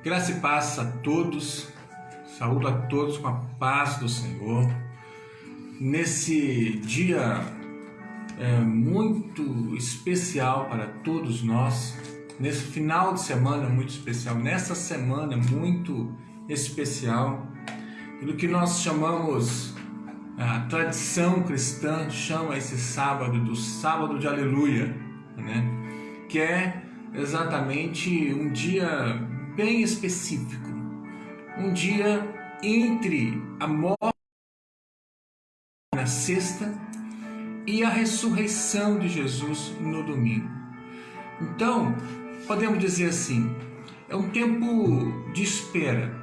Graça e paz a todos, saúdo a todos com a paz do Senhor. Nesse dia muito especial para todos nós, nesse final de semana muito especial, nessa semana muito especial, do que nós chamamos, a tradição cristã chama esse sábado do sábado de aleluia, né? Que é exatamente um dia bem específico, um dia entre a morte na sexta e a ressurreição de Jesus no domingo. Então, podemos dizer assim, é um tempo de espera,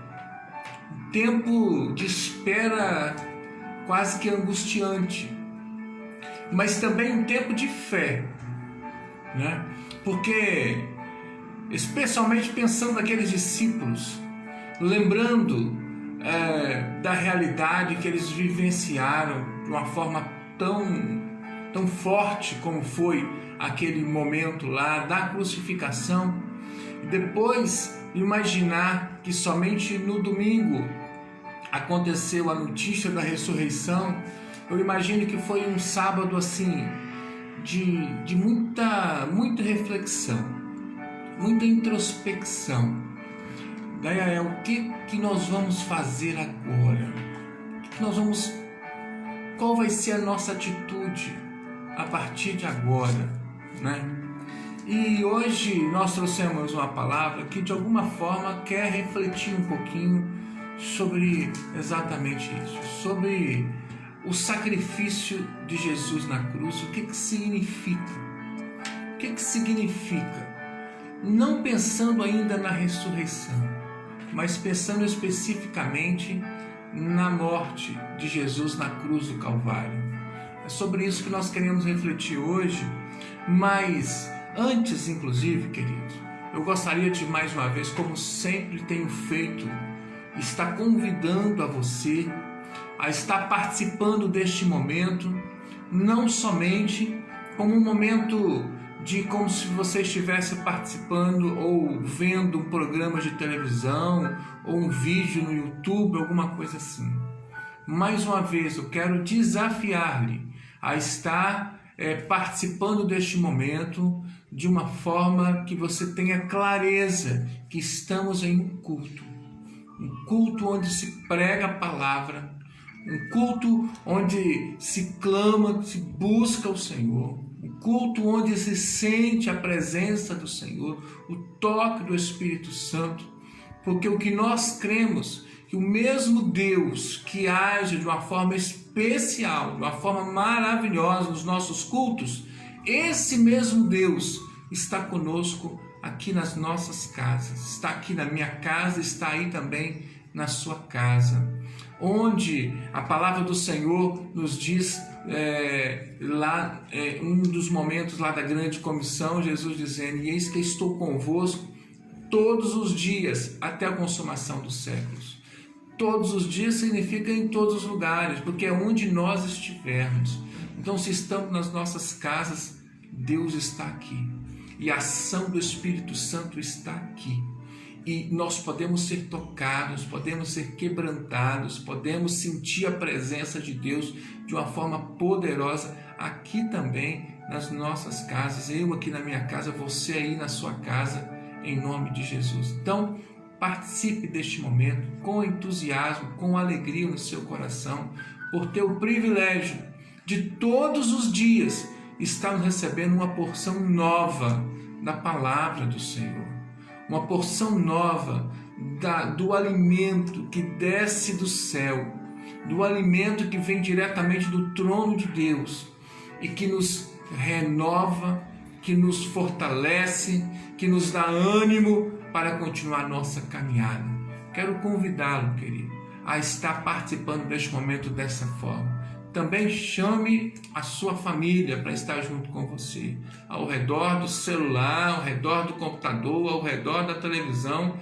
um tempo de espera quase que angustiante, mas também um tempo de fé, né? Porque, especialmente pensando naqueles discípulos, lembrando da realidade que eles vivenciaram de uma forma tão forte como foi aquele momento lá da crucificação, e depois imaginar que somente no domingo aconteceu a notícia da ressurreição. Eu imagino que foi um sábado assim de muita reflexão, muita introspecção. Daí o que nós vamos fazer agora? Qual vai ser a nossa atitude a partir de agora, né? E hoje nós trouxemos uma palavra que de alguma forma quer refletir um pouquinho sobre exatamente isso, sobre o sacrifício de Jesus na cruz. O que significa? O que significa? Não pensando ainda na ressurreição, mas pensando especificamente na morte de Jesus na cruz do Calvário. É sobre isso que nós queremos refletir hoje, mas antes, inclusive, queridos, eu gostaria de mais uma vez, como sempre tenho feito, estar convidando a você a estar participando deste momento, não somente como um momento como se você estivesse participando ou vendo um programa de televisão ou um vídeo no YouTube, alguma coisa assim. Mais uma vez, eu quero desafiar-lhe a estar participando deste momento de uma forma que você tenha clareza que estamos em um culto onde se prega a palavra, um culto onde se clama, se busca o Senhor, um culto onde se sente a presença do Senhor, o toque do Espírito Santo, porque o que nós cremos, que o mesmo Deus que age de uma forma especial, de uma forma maravilhosa nos nossos cultos, esse mesmo Deus está conosco aqui nas nossas casas, está aqui na minha casa, está aí também na sua casa, onde a palavra do Senhor nos diz um dos momentos lá da grande comissão, Jesus dizendo: e eis que estou convosco todos os dias até a consumação dos séculos. Todos os dias significa em todos os lugares, porque é onde nós estivermos. Então, se estamos nas nossas casas, Deus está aqui e a ação do Espírito Santo está aqui. E nós podemos ser tocados, podemos ser quebrantados, podemos sentir a presença de Deus de uma forma poderosa aqui também nas nossas casas. Eu aqui na minha casa, você aí na sua casa, em nome de Jesus. Então, participe deste momento com entusiasmo, com alegria no seu coração, por ter o privilégio de todos os dias estarmos recebendo uma porção nova da palavra do Senhor. Uma porção nova do alimento que desce do céu, do alimento que vem diretamente do trono de Deus e que nos renova, que nos fortalece, que nos dá ânimo para continuar a nossa caminhada. Quero convidá-lo, querido, a estar participando deste momento dessa forma. Também chame a sua família para estar junto com você, ao redor do celular, ao redor do computador, ao redor da televisão.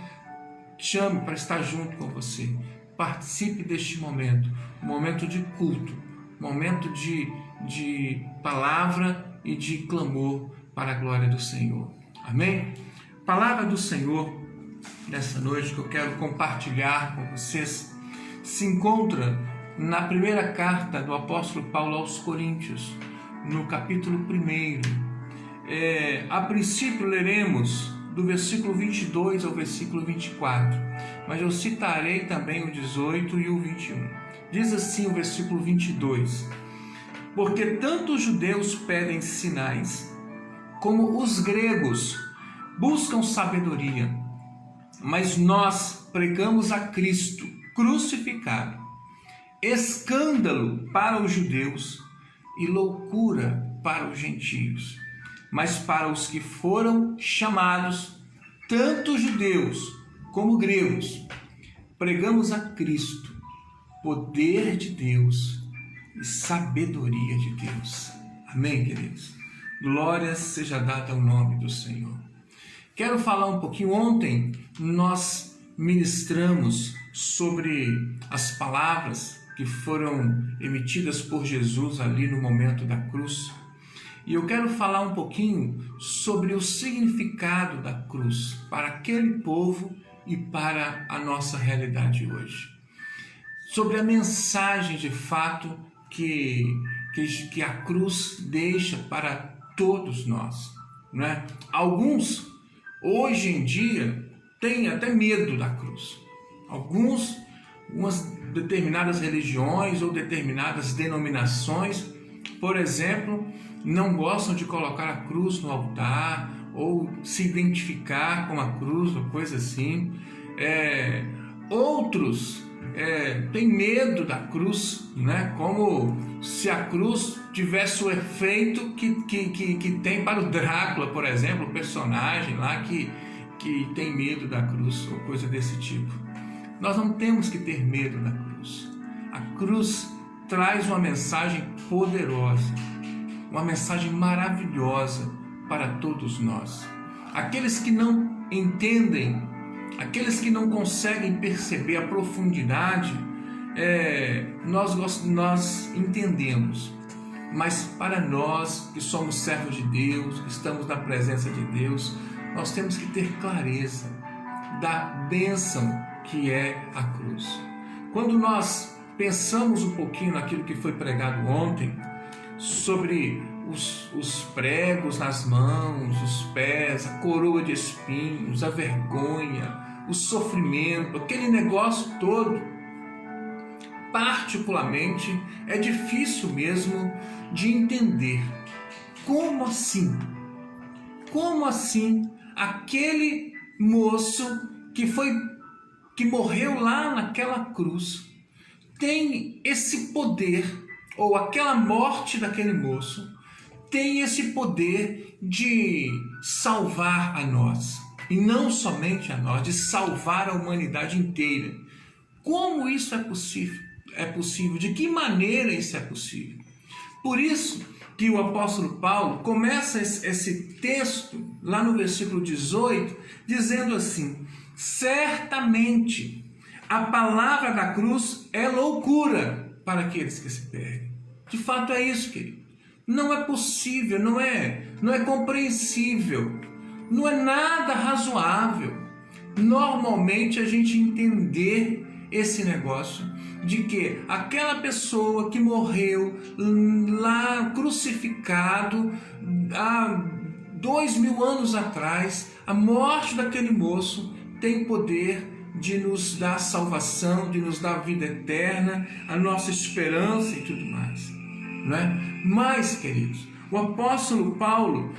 Chame para estar junto com você. Participe deste momento, um momento de culto, um momento de palavra e de clamor para a glória do Senhor. Amém? A palavra do Senhor, nessa noite que eu quero compartilhar com vocês se encontra na primeira carta do apóstolo Paulo aos Coríntios, no capítulo 1. A princípio leremos do versículo 22 ao versículo 24, mas eu citarei também o 18 e o 21. Diz assim o versículo 22: porque tanto os judeus pedem sinais, como os gregos buscam sabedoria, mas nós pregamos a Cristo crucificado, escândalo para os judeus e loucura para os gentios. Mas para os que foram chamados, tanto judeus como gregos, pregamos a Cristo, poder de Deus e sabedoria de Deus. Amém, queridos? Glória seja dada ao nome do Senhor. Quero falar um pouquinho. Ontem nós ministramos sobre as palavras que foram emitidas por Jesus ali no momento da cruz. E eu quero falar um pouquinho sobre o significado da cruz para aquele povo e para a nossa realidade hoje. Sobre a mensagem de fato que a cruz deixa para todos nós, não é? Alguns, hoje em dia, têm até medo da cruz. Algumas determinadas religiões ou determinadas denominações, por exemplo, não gostam de colocar a cruz no altar ou se identificar com a cruz ou coisa assim. Outros têm medo da cruz, né? Como se a cruz tivesse o efeito que tem para o Drácula, por exemplo, o personagem lá que tem medo da cruz ou coisa desse tipo. Nós não temos que ter medo da cruz. A cruz traz uma mensagem poderosa, uma mensagem maravilhosa para todos nós. Aqueles que não entendem, aqueles que não conseguem perceber a profundidade, nós entendemos. Mas para nós que somos servos de Deus, que estamos na presença de Deus, nós temos que ter clareza da bênção que é a cruz. Quando nós pensamos um pouquinho naquilo que foi pregado ontem, sobre os pregos nas mãos, os pés, a coroa de espinhos, a vergonha, o sofrimento, aquele negócio todo, particularmente é difícil mesmo de entender. Como assim? Como assim aquele moço que morreu lá naquela cruz tem esse poder, ou aquela morte daquele moço tem esse poder de salvar a nós, e não somente a nós, de salvar a humanidade inteira? Como isso é possível? De que maneira isso é possível? Por isso que o apóstolo Paulo começa esse texto lá no versículo 18 dizendo assim: certamente a palavra da cruz é loucura para aqueles que se perdem. De fato é isso, querido. Não é possível, não é compreensível, não é nada razoável normalmente a gente entender esse negócio de que aquela pessoa que morreu lá crucificado há 2000 anos atrás, a morte daquele moço tem poder de nos dar salvação, de nos dar vida eterna, a nossa esperança e tudo mais, não é? Mas, queridos, o apóstolo Paulo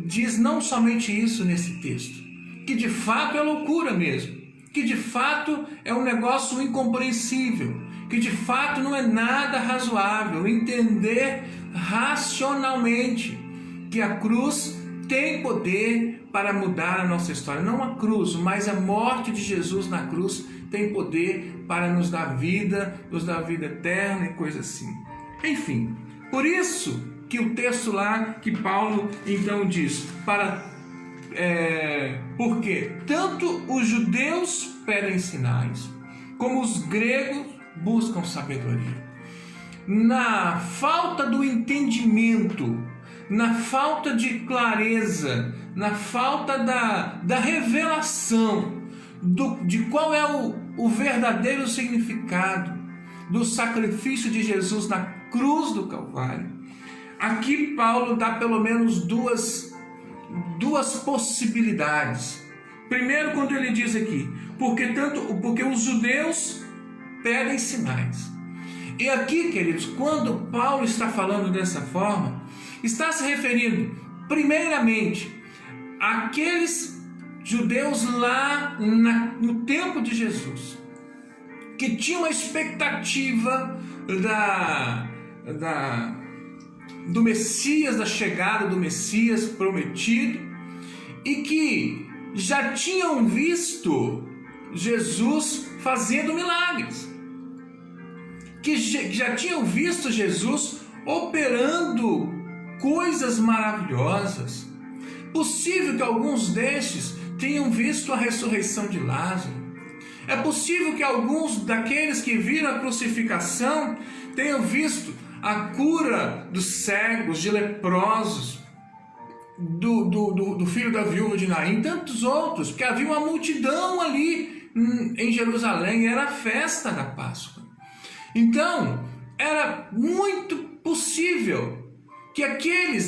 diz não somente isso nesse texto, que de fato é loucura mesmo, que de fato é um negócio incompreensível, que de fato não é nada razoável entender racionalmente que a cruz tem poder para mudar a nossa história. Não a cruz, mas a morte de Jesus na cruz tem poder para nos dar vida eterna e coisa assim. Enfim, por isso que o texto lá que Paulo então diz, porque tanto os judeus pedem sinais, como os gregos buscam sabedoria. Na falta do entendimento, na falta de clareza, na falta da revelação de qual é o verdadeiro significado do sacrifício de Jesus na cruz do Calvário, aqui Paulo dá pelo menos duas possibilidades. Primeiro, quando ele diz aqui, porque os judeus pedem sinais. E aqui, queridos, quando Paulo está falando dessa forma, está se referindo primeiramente àqueles judeus lá no tempo de Jesus, que tinham a expectativa do Messias, da chegada do Messias prometido, e que já tinham visto Jesus fazendo milagres, que já tinham visto Jesus operando coisas maravilhosas. Possível que alguns destes tenham visto a ressurreição de Lázaro. É possível que alguns daqueles que viram a crucificação tenham visto a cura dos cegos, de leprosos, do filho da viúva de Naim, e tantos outros, porque havia uma multidão ali em Jerusalém, era a festa da Páscoa. Então, era muito possível que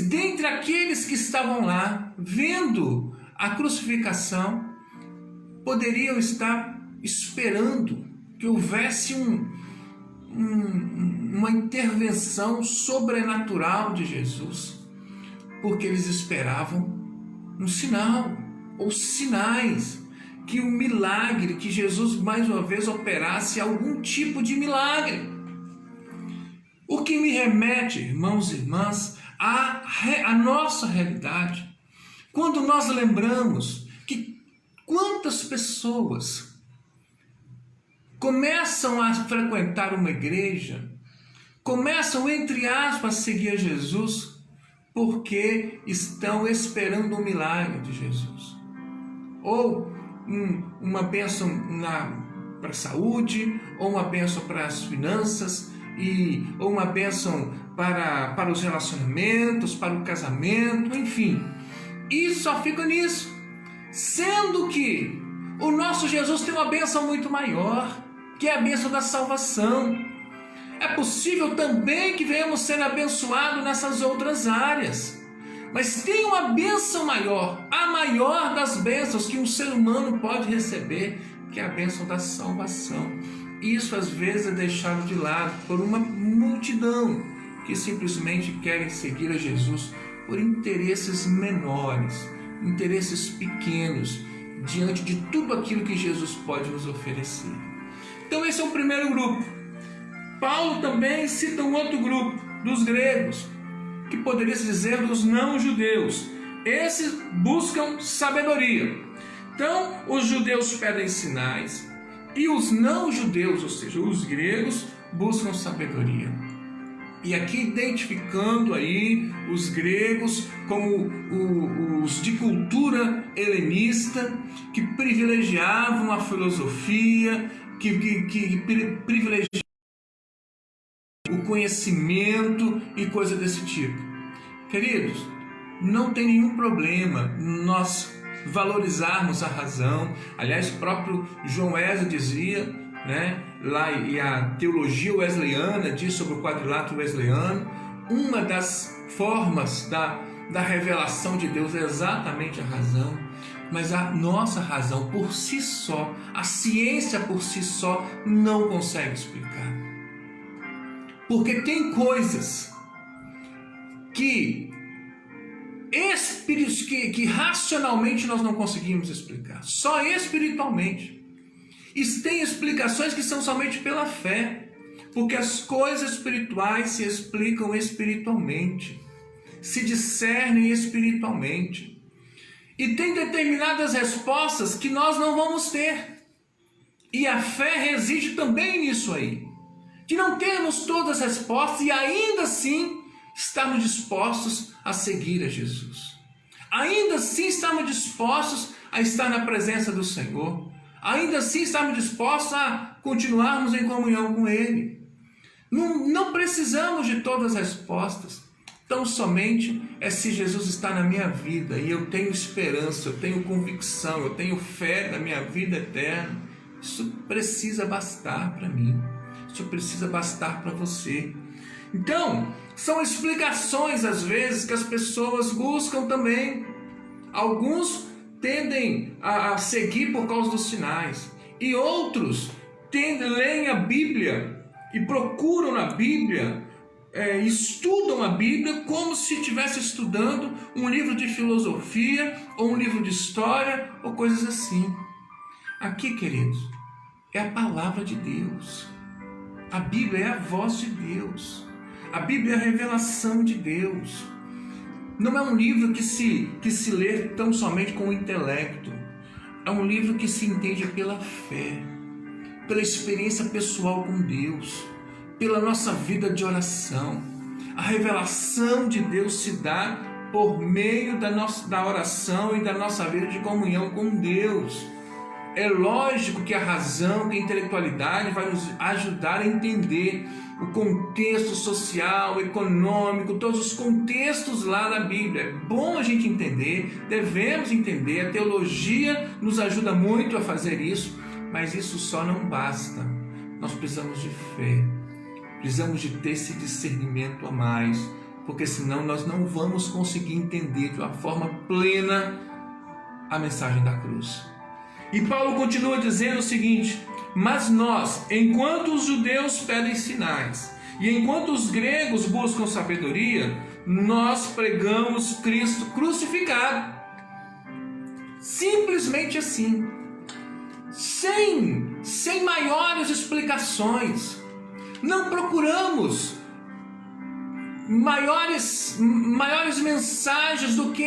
dentre aqueles que estavam lá, vendo a crucificação, poderiam estar esperando que houvesse uma intervenção sobrenatural de Jesus, porque eles esperavam um sinal, ou sinais, que um milagre, que Jesus mais uma vez operasse algum tipo de milagre. O que me remete, irmãos e irmãs, à nossa realidade, quando nós lembramos que quantas pessoas começam a frequentar uma igreja, começam, entre aspas, a seguir a Jesus, porque estão esperando um milagre de Jesus. Ou uma bênção para a saúde, ou uma bênção para as finanças, ou uma bênção para os relacionamentos, para o casamento, enfim. E só fica nisso. Sendo que o nosso Jesus tem uma bênção muito maior, que é a bênção da salvação. É possível também que venhamos ser abençoados nessas outras áreas. Mas tem uma bênção maior, a maior das bênçãos que um ser humano pode receber, que é a bênção da salvação. Isso às vezes é deixado de lado por uma multidão que simplesmente querem seguir a Jesus por interesses menores, interesses pequenos, diante de tudo aquilo que Jesus pode nos oferecer. Então esse é o primeiro grupo. Paulo também cita um outro grupo, dos gregos, que poderia se dizer dos não-judeus. Esses buscam sabedoria. Então, os judeus pedem sinais e os não-judeus, ou seja, os gregos, buscam sabedoria. E aqui identificando aí os gregos como os de cultura helenista, que privilegiavam a filosofia, que privilegiavam o conhecimento e coisa desse tipo. Queridos, não tem nenhum problema nós valorizarmos a razão. Aliás, o próprio João Wesley dizia, né, lá, e a teologia wesleyana diz sobre o quadrilátero wesleyano, uma das formas da revelação de Deus é exatamente a razão. Mas a nossa razão por si só, a ciência por si só, não consegue explicar. Porque tem coisas que racionalmente nós não conseguimos explicar, só espiritualmente. E tem explicações que são somente pela fé, porque as coisas espirituais se explicam espiritualmente, se discernem espiritualmente. E tem determinadas respostas que nós não vamos ter. E a fé reside também nisso aí. De não termos todas as respostas e ainda assim estarmos dispostos a seguir a Jesus. Ainda assim estamos dispostos a estar na presença do Senhor. Ainda assim estamos dispostos a continuarmos em comunhão com Ele. Não precisamos de todas as respostas. tão somente é se Jesus está na minha vida e eu tenho esperança, eu tenho convicção, eu tenho fé na minha vida eterna. Isso precisa bastar para mim, isso precisa bastar para você. Então, são explicações às vezes que as pessoas buscam também. Alguns tendem a seguir por causa dos sinais, e outros leem a Bíblia e procuram na Bíblia, estudam a Bíblia como se estivesse estudando um livro de filosofia ou um livro de história ou coisas assim. Aqui, queridos, é a palavra de Deus. A Bíblia é a voz de Deus. A Bíblia é a revelação de Deus. Não é um livro que se lê tão somente com o intelecto. É um livro que se entende pela fé, pela experiência pessoal com Deus, pela nossa vida de oração. A revelação de Deus se dá por meio da oração e da nossa vida de comunhão com Deus. É lógico que a razão, que a intelectualidade vai nos ajudar a entender o contexto social, econômico, todos os contextos lá na Bíblia. É bom a gente entender, devemos entender, a teologia nos ajuda muito a fazer isso, mas isso só não basta. Nós precisamos de fé, precisamos de ter esse discernimento a mais, porque senão nós não vamos conseguir entender de uma forma plena a mensagem da cruz. E Paulo continua dizendo o seguinte: mas nós, enquanto os judeus pedem sinais e enquanto os gregos buscam sabedoria, nós pregamos Cristo crucificado. Simplesmente assim, sem maiores explicações. Não procuramos maiores mensagens do que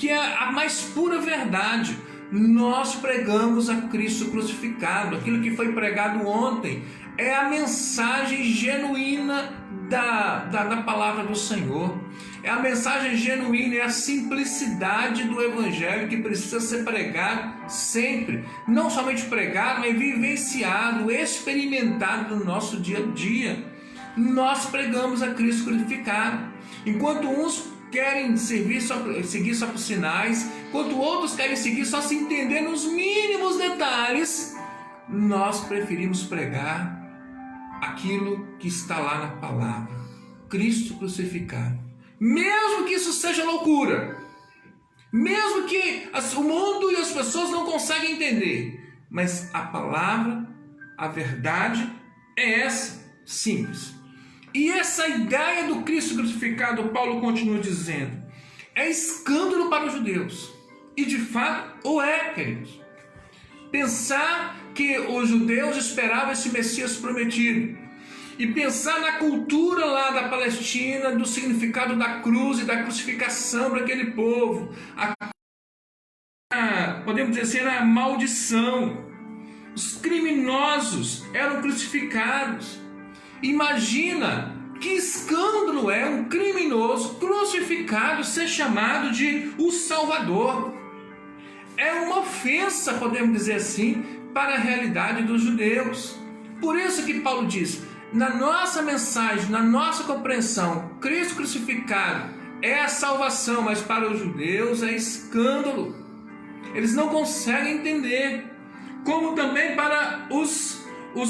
é a mais pura verdade. Nós pregamos a Cristo crucificado. Aquilo que foi pregado ontem é a mensagem genuína da palavra do Senhor. É a mensagem genuína, é a simplicidade do Evangelho que precisa ser pregado sempre. Não somente pregado, mas vivenciado, experimentado no nosso dia a dia. Nós pregamos a Cristo crucificado. Enquanto uns querem seguir só por sinais, enquanto outros querem seguir só se entender nos mínimos detalhes, nós preferimos pregar aquilo que está lá na palavra, Cristo crucificado. Mesmo que isso seja loucura, mesmo que o mundo e as pessoas não conseguem entender, mas a palavra, a verdade é essa, simples. E essa ideia do Cristo crucificado, Paulo continua dizendo, é escândalo para os judeus. E de fato o é, queridos. Pensar que os judeus esperavam esse Messias prometido. E pensar na cultura lá da Palestina, do significado da cruz e da crucificação para aquele povo. Podemos dizer assim, era a maldição. Os criminosos eram crucificados. Imagina que escândalo é um criminoso crucificado ser chamado de o Salvador. É uma ofensa, podemos dizer assim, para a realidade dos judeus. Por isso que Paulo diz, na nossa mensagem, na nossa compreensão, Cristo crucificado é a salvação, mas para os judeus é escândalo. Eles não conseguem entender. Como também para os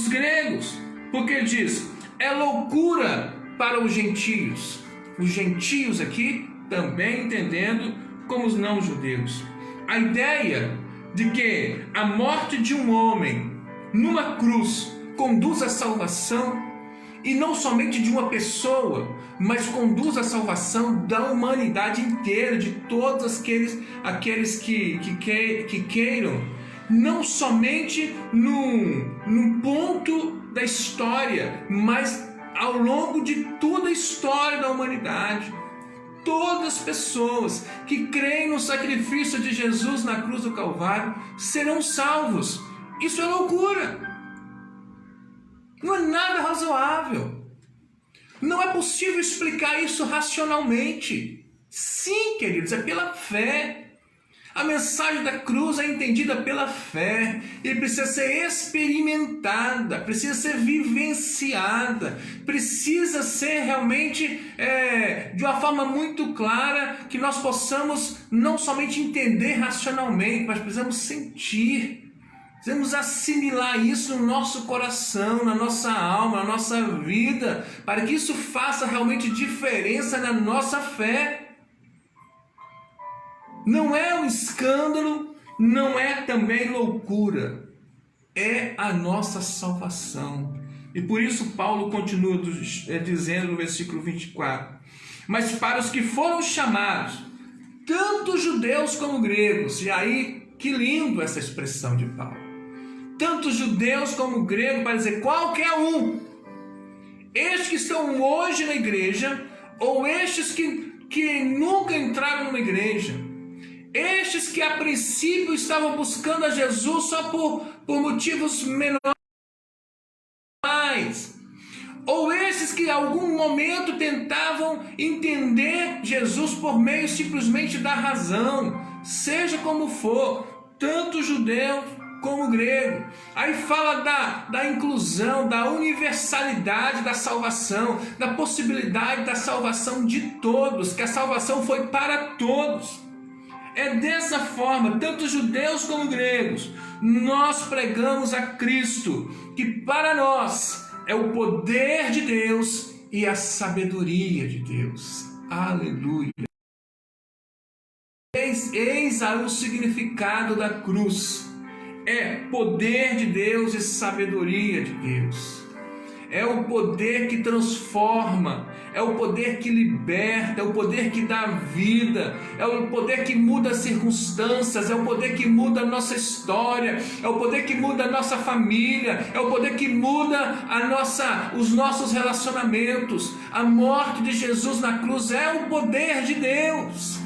gregos, porque ele diz, é loucura para os gentios. Os gentios aqui também entendendo como os não-judeus. A ideia de que a morte de um homem numa cruz conduz à salvação, e não somente de uma pessoa, mas conduz à salvação da humanidade inteira, de todos aqueles que queiram, não somente num ponto da história, mas ao longo de toda a história da humanidade. Todas as pessoas que creem no sacrifício de Jesus na cruz do Calvário serão salvos. Isso é loucura. Não é nada razoável. Não é possível explicar isso racionalmente. Sim, queridos, é pela fé. A mensagem da cruz é entendida pela fé e precisa ser experimentada, precisa ser vivenciada, precisa ser realmente de uma forma muito clara, que nós possamos não somente entender racionalmente, mas precisamos sentir, precisamos assimilar isso no nosso coração, na nossa alma, na nossa vida, para que isso faça realmente diferença na nossa fé. Não é um escândalo, não é também loucura, é a nossa salvação. E por isso Paulo continua dizendo no versículo 24: mas para os que foram chamados, tanto judeus como gregos, e aí que lindo essa expressão de Paulo, tanto judeus como gregos, para dizer qualquer um, estes que estão hoje na igreja, ou estes que nunca entraram numa igreja, estes que a princípio estavam buscando a Jesus só por motivos menores, ou estes que em algum momento tentavam entender Jesus por meio simplesmente da razão, seja como for, tanto judeu como grego. Aí fala da inclusão, da universalidade da salvação, da possibilidade da salvação de todos, que a salvação foi para todos. É dessa forma, tanto judeus como gregos, nós pregamos a Cristo, que para nós é o poder de Deus e a sabedoria de Deus. Aleluia! Eis aí o significado da cruz. É poder de Deus e sabedoria de Deus. É o poder que transforma, é o poder que liberta, é o poder que dá vida, é o poder que muda as circunstâncias, é o poder que muda a nossa história, é o poder que muda a nossa família, é o poder que muda os nossos relacionamentos. A morte de Jesus na cruz é o poder de Deus,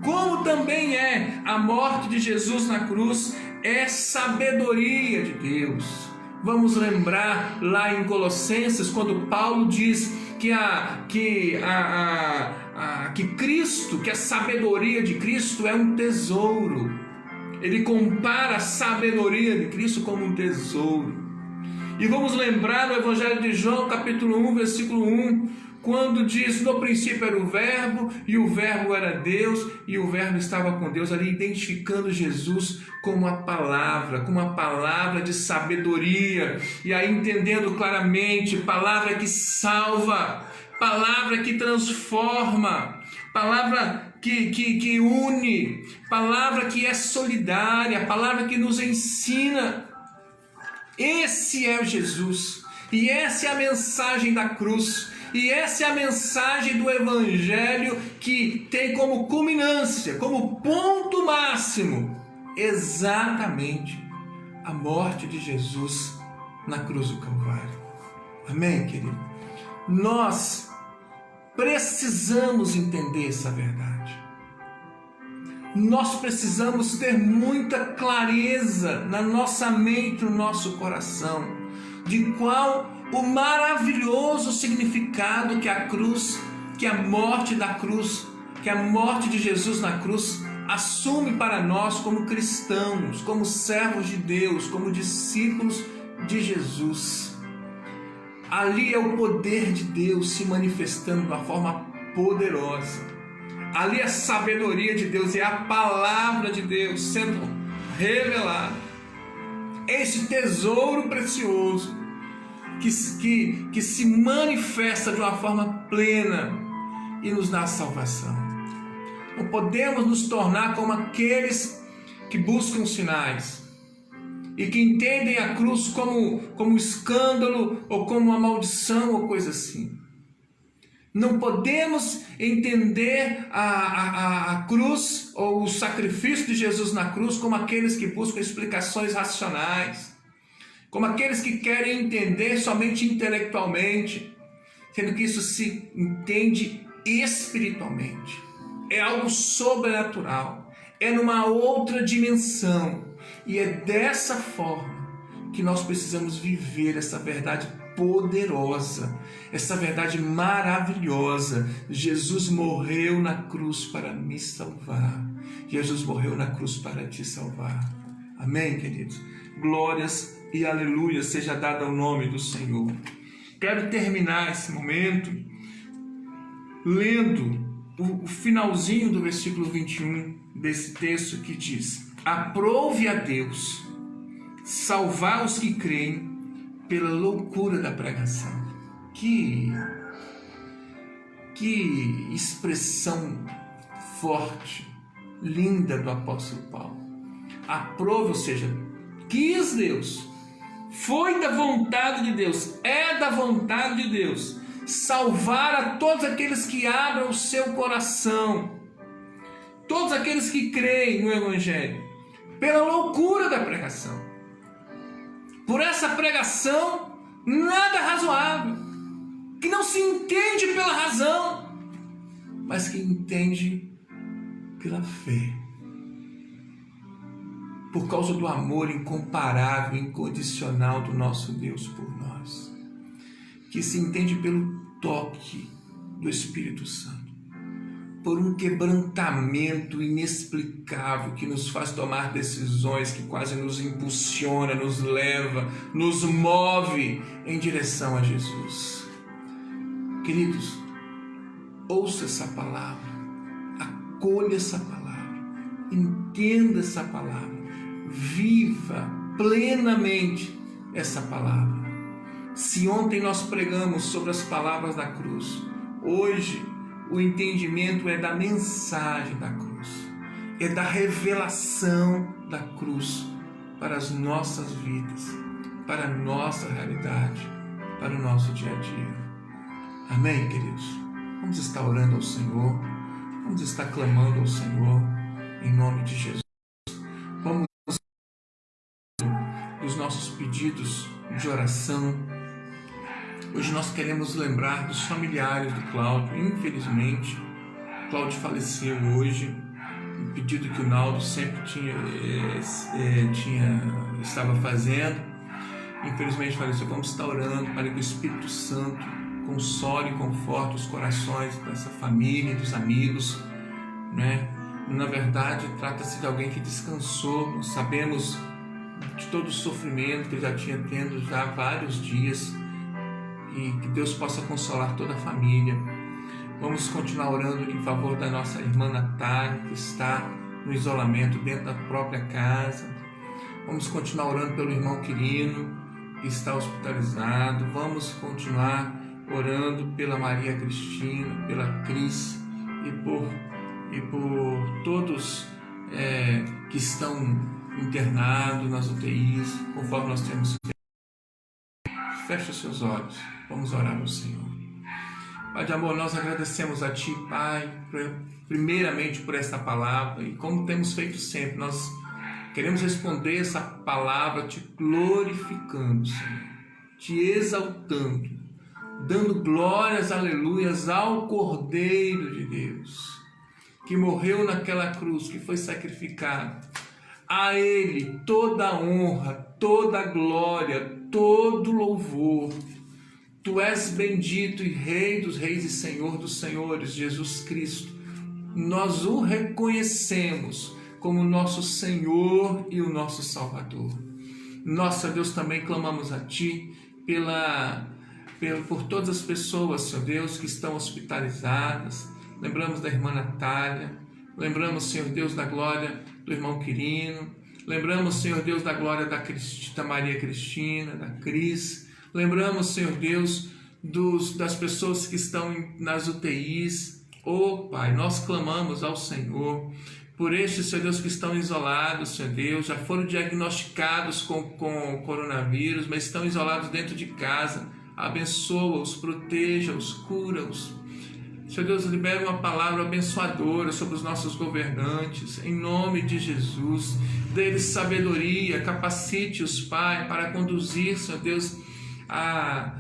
como também é a morte de Jesus na cruz é sabedoria de Deus. Vamos lembrar lá em Colossenses, quando Paulo diz que Cristo, que a sabedoria de Cristo é um tesouro. Ele compara a sabedoria de Cristo como um tesouro. E vamos lembrar no Evangelho de João, capítulo 1, versículo 1, quando diz: no princípio era o verbo, e o verbo era Deus, e o verbo estava com Deus, ali identificando Jesus como a palavra de sabedoria, e aí entendendo claramente, palavra que salva, palavra que transforma, palavra que une, palavra que é solidária, palavra que nos ensina. Esse é o Jesus, e essa é a mensagem da cruz. E essa é a mensagem do Evangelho, que tem como culminância, como ponto máximo, exatamente a morte de Jesus na cruz do Calvário. Amém, querido? Nós precisamos entender essa verdade. Nós precisamos ter muita clareza na nossa mente, no nosso coração, de qual o maravilhoso significado que a cruz, que a morte da cruz, que a morte de Jesus na cruz assume para nós como cristãos, como servos de Deus, como discípulos de Jesus. Ali é o poder de Deus se manifestando de uma forma poderosa. Ali é a sabedoria de Deus, é a palavra de Deus sendo revelada. Esse tesouro precioso que se manifesta de uma forma plena e nos dá salvação. Não podemos nos tornar como aqueles que buscam sinais e que entendem a cruz como escândalo ou como uma maldição ou coisa assim. Não podemos entender a cruz ou o sacrifício de Jesus na cruz como aqueles que buscam explicações racionais, como aqueles que querem entender somente intelectualmente, sendo que isso se entende espiritualmente. É algo sobrenatural, é numa outra dimensão, e é dessa forma que nós precisamos viver essa verdade poderosa, essa verdade maravilhosa. Jesus morreu na cruz para me salvar. Jesus morreu na cruz para te salvar. Amém, queridos? Glórias e aleluia seja dada ao nome do Senhor. Quero terminar esse momento lendo o finalzinho do versículo 21 desse texto que diz: aprove a Deus salvar os que creem pela loucura da pregação. Que expressão forte, linda do apóstolo Paulo. Aprove, ou seja, quis Deus, foi da vontade de Deus, é da vontade de Deus salvar a todos aqueles que abram o seu coração, todos aqueles que creem no Evangelho, pela loucura da pregação, por essa pregação nada razoável, que não se entende pela razão, mas que entende pela fé, por causa do amor incomparável, incondicional do nosso Deus por nós, que se entende pelo toque do Espírito Santo, por um quebrantamento inexplicável que nos faz tomar decisões, que quase nos impulsiona, nos leva, nos move em direção a Jesus. Queridos, ouça essa palavra, acolha essa palavra, entenda essa palavra, viva plenamente essa palavra. Se ontem nós pregamos sobre as palavras da cruz, hoje o entendimento é da mensagem da cruz, é da revelação da cruz para as nossas vidas, para a nossa realidade, para o nosso dia a dia. Amém, queridos? Vamos estar orando ao Senhor, vamos estar clamando ao Senhor em nome de Jesus. Vamos os nossos pedidos de oração. Hoje nós queremos lembrar dos familiares do Cláudio. Infelizmente, Cláudio faleceu hoje. Um pedido que o Naldo sempre estava fazendo. Infelizmente faleceu. Vamos estar orando para que o Espírito Santo console e conforte os corações dessa família e dos amigos, né? Na verdade, trata-se de alguém que descansou. Nós sabemos de todo o sofrimento que ele já tinha tendo já há vários dias, e que Deus possa consolar toda a família. Vamos continuar orando em favor da nossa irmã Natália, que está no isolamento dentro da própria casa. Vamos continuar orando pelo irmão Quirino, que está hospitalizado. Vamos continuar orando pela Maria Cristina, pela Cris e por todos que estão internados nas UTIs, conforme nós temos. Feche os seus olhos, vamos orar ao Senhor. Pai de amor, nós agradecemos a Ti, Pai, primeiramente por esta palavra, e como temos feito sempre, nós queremos responder essa palavra Te glorificando, Senhor, Te exaltando, dando glórias, aleluias ao Cordeiro de Deus, que morreu naquela cruz, que foi sacrificado. A Ele toda a honra, toda a glória, todo louvor. Tu és bendito e Rei dos reis e Senhor dos senhores, Jesus Cristo. Nós o reconhecemos como nosso Senhor e o nosso Salvador. Nossa Deus, também clamamos a Ti por todas as pessoas, Senhor Deus, que estão hospitalizadas. Lembramos da irmã Natália, lembramos, Senhor Deus, da glória do irmão Quirino, lembramos, Senhor Deus, da glória da Maria Cristina, da Cris, lembramos, Senhor Deus, das pessoas que estão nas UTIs. Pai, nós clamamos ao Senhor por estes, Senhor Deus, que estão isolados, Senhor Deus, já foram diagnosticados com coronavírus, mas estão isolados dentro de casa. Abençoa-os, proteja-os, cura-os. Senhor Deus, libera uma palavra abençoadora sobre os nossos governantes, em nome de Jesus. Dê-lhes sabedoria, capacite-os, Pai, para conduzir, Senhor Deus, a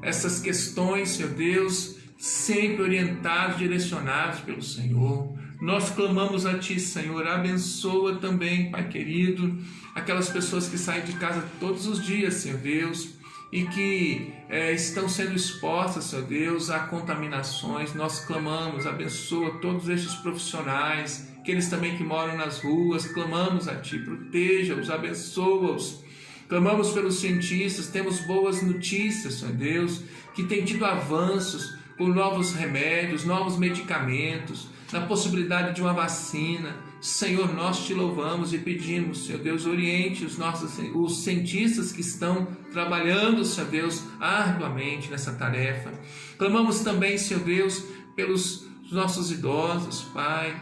essas questões, Senhor Deus, sempre orientados, direcionados pelo Senhor. Nós clamamos a Ti, Senhor, abençoa também, Pai querido, aquelas pessoas que saem de casa todos os dias, Senhor Deus, e que estão sendo expostas, Senhor Deus, a contaminações. Nós clamamos, abençoa todos estes profissionais, aqueles também que moram nas ruas, clamamos a Ti, proteja-os, abençoa-os. Clamamos pelos cientistas, temos boas notícias, Senhor Deus, que tem tido avanços com novos remédios, novos medicamentos, na possibilidade de uma vacina. Senhor, nós Te louvamos e pedimos, Senhor Deus, oriente os cientistas que estão trabalhando, Senhor Deus, arduamente nessa tarefa. Clamamos também, Senhor Deus, pelos nossos idosos, Pai.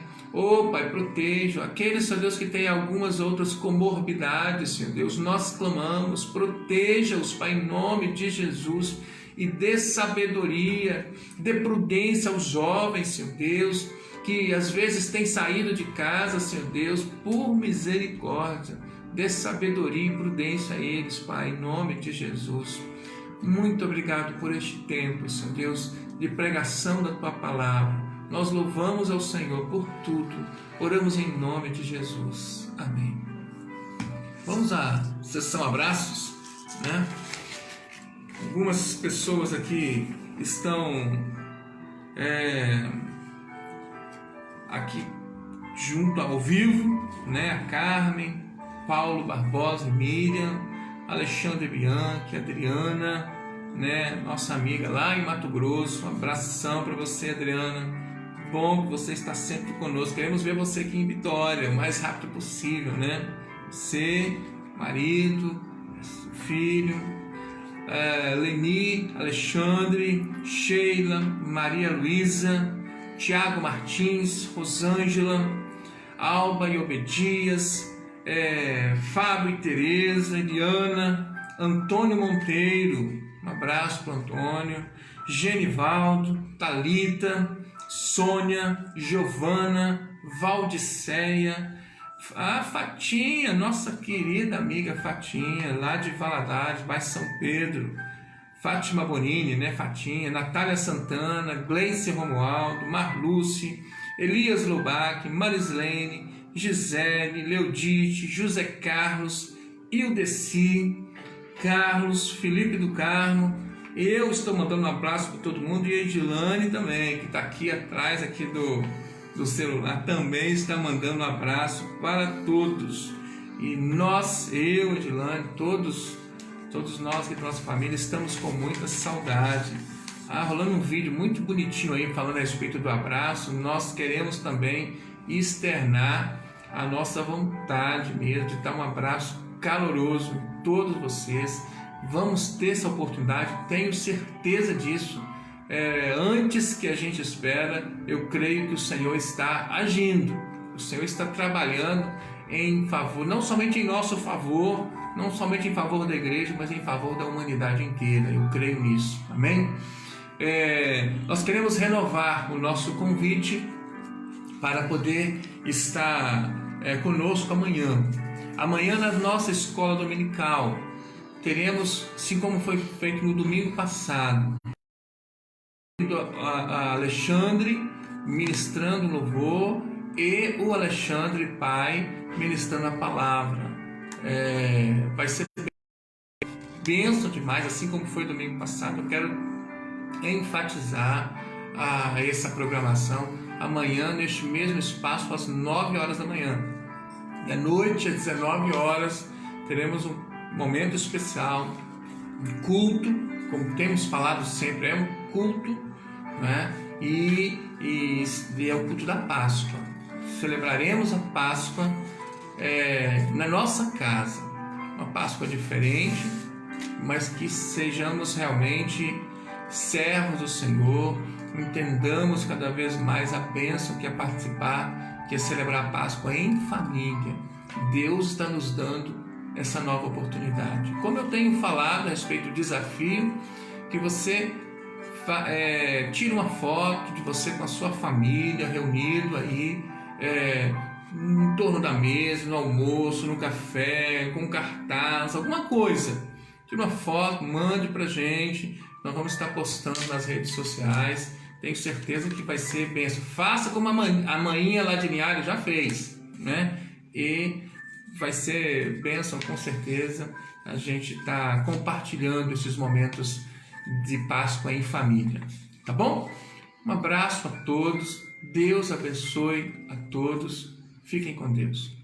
Pai, proteja aqueles, Senhor Deus, que têm algumas outras comorbidades, Senhor Deus. Nós clamamos, proteja-os, Pai, em nome de Jesus, e dê sabedoria, dê prudência aos jovens, Senhor Deus, que às vezes têm saído de casa, Senhor Deus, por misericórdia. Dê sabedoria e prudência a eles, Pai, em nome de Jesus. Muito obrigado por este tempo, Senhor Deus, de pregação da Tua palavra. Nós louvamos ao Senhor por tudo. Oramos em nome de Jesus. Amém. Vamos à sessão abraços, né? Algumas pessoas aqui estão aqui junto ao vivo, né? A Carmen, Paulo Barbosa, Miriam, Alexandre Bianchi, Adriana, né? Nossa amiga lá em Mato Grosso. Um abração para você, Adriana. Bom que você está sempre conosco. Queremos ver você aqui em Vitória o mais rápido possível, né? Você, marido, filho, Leni, Alexandre, Sheila, Maria Luísa, Tiago Martins, Rosângela, Alba e Obedias, Fábio e Tereza, Eliana, Antônio Monteiro, um abraço para o Antônio, Genivaldo, Thalita, Sônia, Giovana, Valdiceia, a Fatinha, nossa querida amiga Fatinha, lá de Valadares, bairro São Pedro, Fátima Bonini, né, Fatinha, Natália Santana, Gleice Romualdo, Marluce, Elias Lubac, Marislene, Gisele, Leodite, José Carlos, Ildeci, Carlos, Felipe do Carmo. Eu estou mandando um abraço para todo mundo, e a Edilane também, que está aqui atrás aqui do celular, também está mandando um abraço para todos. E nós, eu, Edilane, todos nós que da nossa família estamos com muita saudade. Rolando um vídeo muito bonitinho aí falando a respeito do abraço. Nós queremos também externar a nossa vontade mesmo de dar um abraço caloroso em todos vocês. Vamos ter essa oportunidade, tenho certeza disso. Antes que a gente espera, eu creio que o Senhor está agindo, o Senhor está trabalhando em favor, não somente em nosso favor, não somente em favor da igreja, mas em favor da humanidade inteira. Eu creio nisso, amém? Nós queremos renovar o nosso convite para poder estar conosco amanhã. Amanhã, na nossa escola dominical, teremos, assim como foi feito no domingo passado, a Alexandre ministrando louvor e o Alexandre pai ministrando a palavra. Vai ser bênção demais, assim como foi domingo passado. Eu quero enfatizar essa programação amanhã, neste mesmo espaço, às 9 horas da manhã. E à noite, às 19 horas, teremos um momento especial de culto, como temos falado sempre, é um culto, né? E é o culto da Páscoa. Celebraremos a Páscoa na nossa casa, uma Páscoa diferente, mas que sejamos realmente servos do Senhor, entendamos cada vez mais a bênção que é participar, que é celebrar a Páscoa em família. Deus está nos dando essa nova oportunidade. Como eu tenho falado a respeito do desafio, que você tire uma foto de você com a sua família, reunido aí em torno da mesa, no almoço, no café, com cartaz, alguma coisa. Tire uma foto, mande pra gente, nós vamos estar postando nas redes sociais. Tenho certeza que vai ser bênção. Faça como a maninha lá de Linhares já fez, né? E vai ser bênção com certeza. a gente está compartilhando esses momentos de Páscoa em família, tá bom? Um abraço a todos, Deus abençoe a todos, fiquem com Deus.